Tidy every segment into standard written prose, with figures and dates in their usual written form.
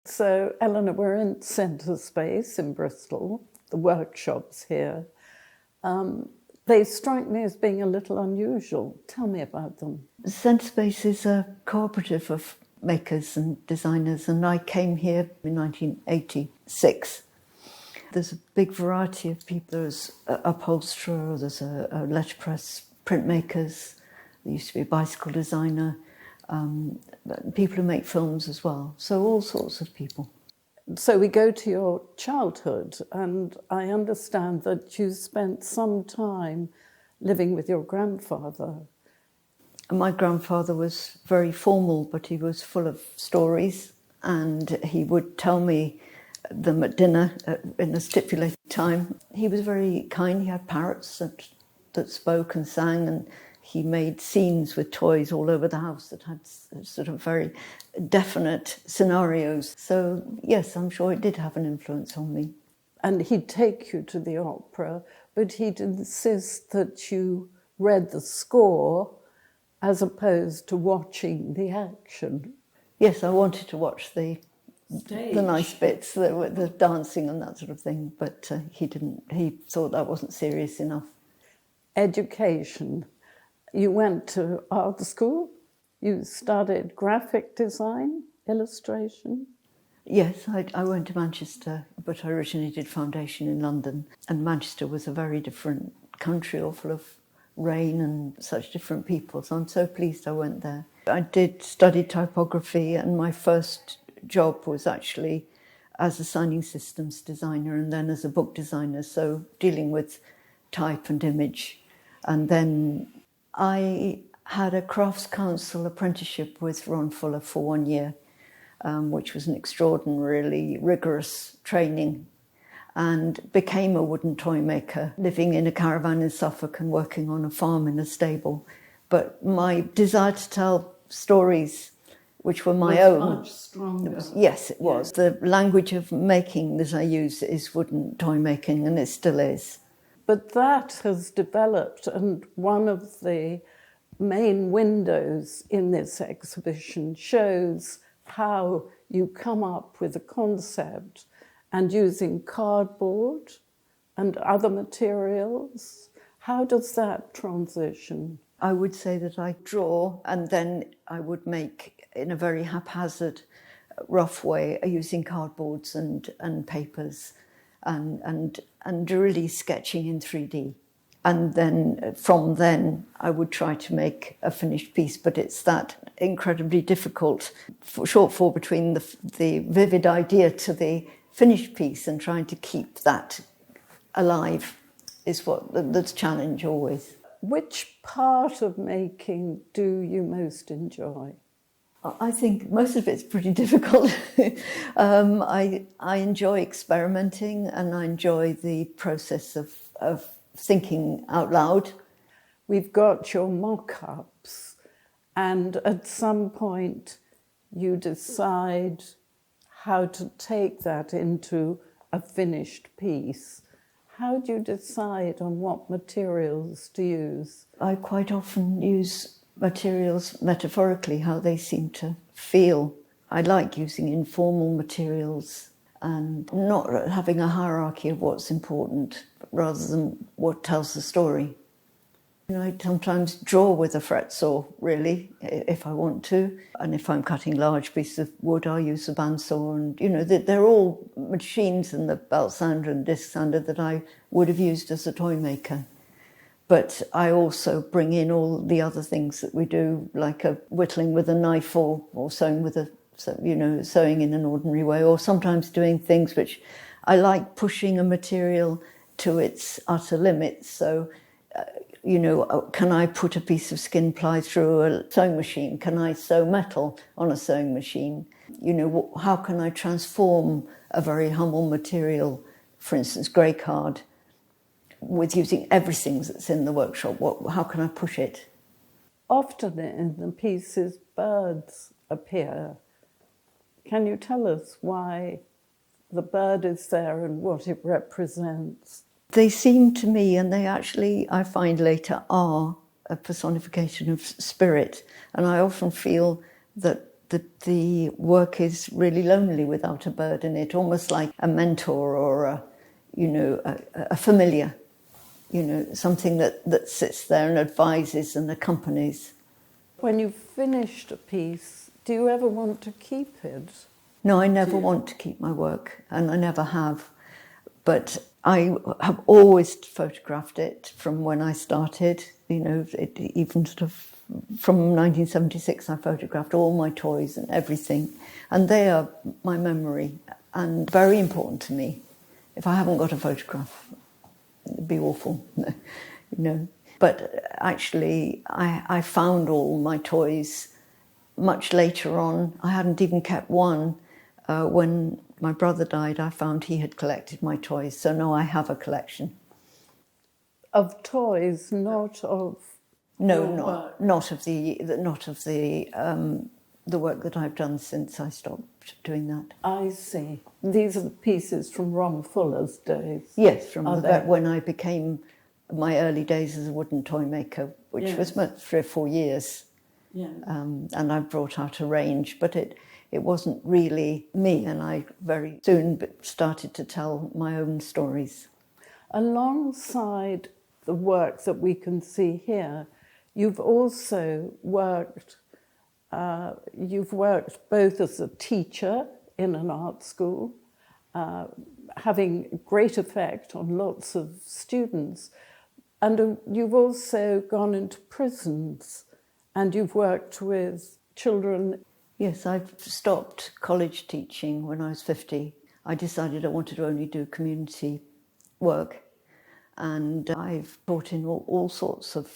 So, Eleanor, we're in Centre Space in Bristol, the workshops here. They strike me as being a little unusual. Tell me about them. Centre Space is a cooperative of makers and designers, and I came here in 1986. There's a big variety of people. There's an upholsterer, there's a letterpress printmakers, there used to be a bicycle designer, people who make films as well. So all sorts of people. So we go to your childhood, and I understand that you spent some time living with your grandfather. My grandfather was very formal, but he was full of stories, and he would tell me them at dinner in a stipulated time. He was very kind. He had parrots that spoke and sang, and he made scenes with toys all over the house that had sort of very definite scenarios. So, yes, I'm sure it did have an influence on me. And he'd take you to the opera, but he'd insist that you read the score as opposed to watching the action. Yes, I wanted to watch the nice bits, the dancing and that sort of thing, but he didn't. He thought that wasn't serious enough. Education. You went to art school, you studied graphic design, illustration. Yes, I went to Manchester, but I originally did foundation in London, and Manchester was a very different country, all full of rain and such different people, so I'm so pleased I went there. I did study typography, and my first job was actually as a signing systems designer and then as a book designer, so dealing with type and image. And then I had a Crafts Council apprenticeship with Ron Fuller for 1 year, which was an extraordinarily rigorous training, and became a wooden toy maker, living in a caravan in Suffolk and working on a farm in a stable. But my desire to tell stories which were my own. Much stronger. Yes, it was. Yeah. The language of making that I use is wooden toy making, and it still is. But that has developed, and one of the main windows in this exhibition shows how you come up with a concept and using cardboard and other materials. How does that transition? I would say that I draw and then I would make in a very haphazard, rough way using cardboards and papers and really sketching in 3D. And then from then I would try to make a finished piece, but it's that incredibly difficult shortfall between the vivid idea to the finished piece, and trying to keep that alive is the challenge always. Which part of making do you most enjoy? I think most of it's pretty difficult. I enjoy experimenting, and I enjoy the process of thinking out loud. We've got your mock-ups, and at some point you decide how to take that into a finished piece. How do you decide on what materials to use? I quite often use materials metaphorically, how they seem to feel. I like using informal materials and not having a hierarchy of what's important, rather than what tells the story. I sometimes draw with a fret saw, really, if I want to. And if I'm cutting large pieces of wood, I'll use a bandsaw. And, they're all machines in the belt sander and disc sander that I would have used as a toy maker. But I also bring in all the other things that we do, like whittling with a knife or sewing with sewing in an ordinary way, or sometimes doing things which I like, pushing a material to its utter limits. So, can I put a piece of skin ply through a sewing machine? Can I sew metal on a sewing machine? How can I transform a very humble material, for instance, grey card, with using everything that's in the workshop? How can I push it? Often in the pieces, birds appear. Can you tell us why the bird is there and what it represents? They seem to me, and they actually, I find later, are a personification of spirit. And I often feel that the work is really lonely without a bird in it, almost like a mentor or a familiar, something that sits there and advises and accompanies. When you've finished a piece, do you ever want to keep it? No, I never want to keep my work, and I never have. But I have always photographed it from when I started, even sort of from 1976, I photographed all my toys and everything. And they are my memory and very important to me. If I haven't got a photograph, it'd be awful, But actually, I found all my toys much later on. I hadn't even kept one. When my brother died, I found he had collected my toys. So now I have a collection. Of toys, not of... No, not of the work that I've done since I stopped doing that. I see. These are the pieces from Ron Fuller's days. Yes, from when I became my early days as a wooden toy maker, which was 3 or 4 years. Yeah. And I brought out a range, but it wasn't really me, and I very soon started to tell my own stories. Alongside the work that we can see here, you've also worked, both as a teacher in an art school, having great effect on lots of students, and you've also gone into prisons and you've worked with children. Yes, I've stopped college teaching when I was 50. I decided I wanted to only do community work, and I've taught in all sorts of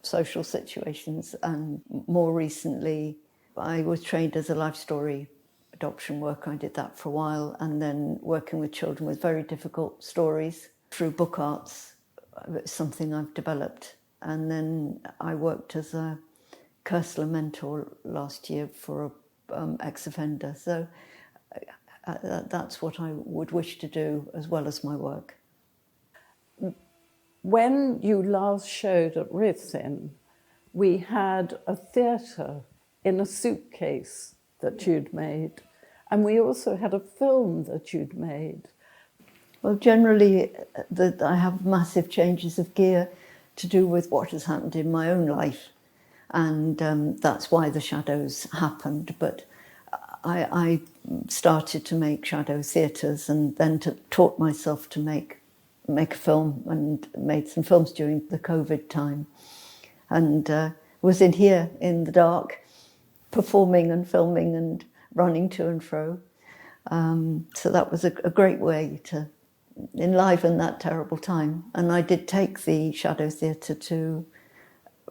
social situations, and more recently I was trained as a life story adoption worker. I did that for a while, and then working with children with very difficult stories through book arts, something I've developed. And then I worked as a Cursor mentor last year for an ex-offender. So that's what I would wish to do as well as my work. When you last showed at Ruthin, we had a theatre in a suitcase that you'd made, and we also had a film that you'd made. Well, generally, I have massive changes of gear to do with what has happened in my own life, and that's why the shadows happened. But I started to make shadow theatres, and then taught myself to make a film, and made some films during the COVID time, and was in here in the dark, performing and filming and running to and fro. So that was a great way to enliven that terrible time. And I did take the Shadow Theatre to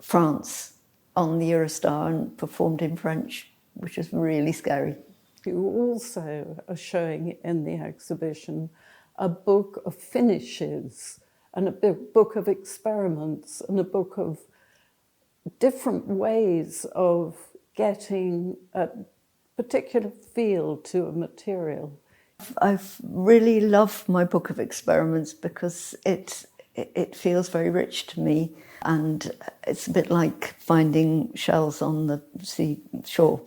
France on the Eurostar and performed in French, which was really scary. You also are showing in the exhibition a book of finishes and a book of experiments and a book of different ways of getting a particular feel to a material. I've really loved my book of experiments because it feels very rich to me, and it's a bit like finding shells on the seashore.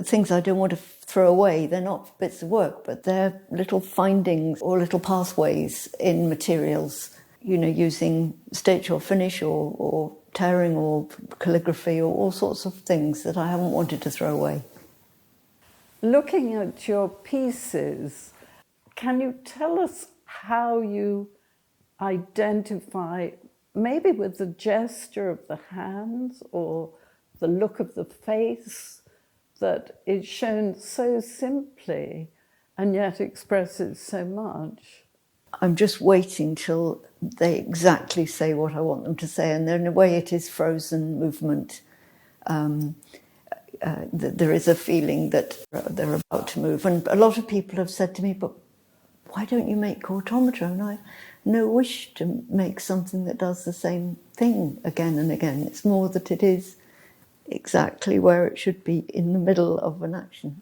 Things I don't want to throw away. They're not bits of work, but they're little findings or little pathways in materials, using stitch or finish or tearing or calligraphy or all sorts of things that I haven't wanted to throw away. Looking at your pieces, can you tell us how you identify, maybe with the gesture of the hands or the look of the face, that is shown so simply and yet expresses so much? I'm just waiting till they exactly say what I want them to say, and then in a way it is frozen movement. There is a feeling that they're about to move, and a lot of people have said to me, but why don't you make automata? And I have no wish to make something that does the same thing again and again. It's more that it is exactly where it should be, in the middle of an action.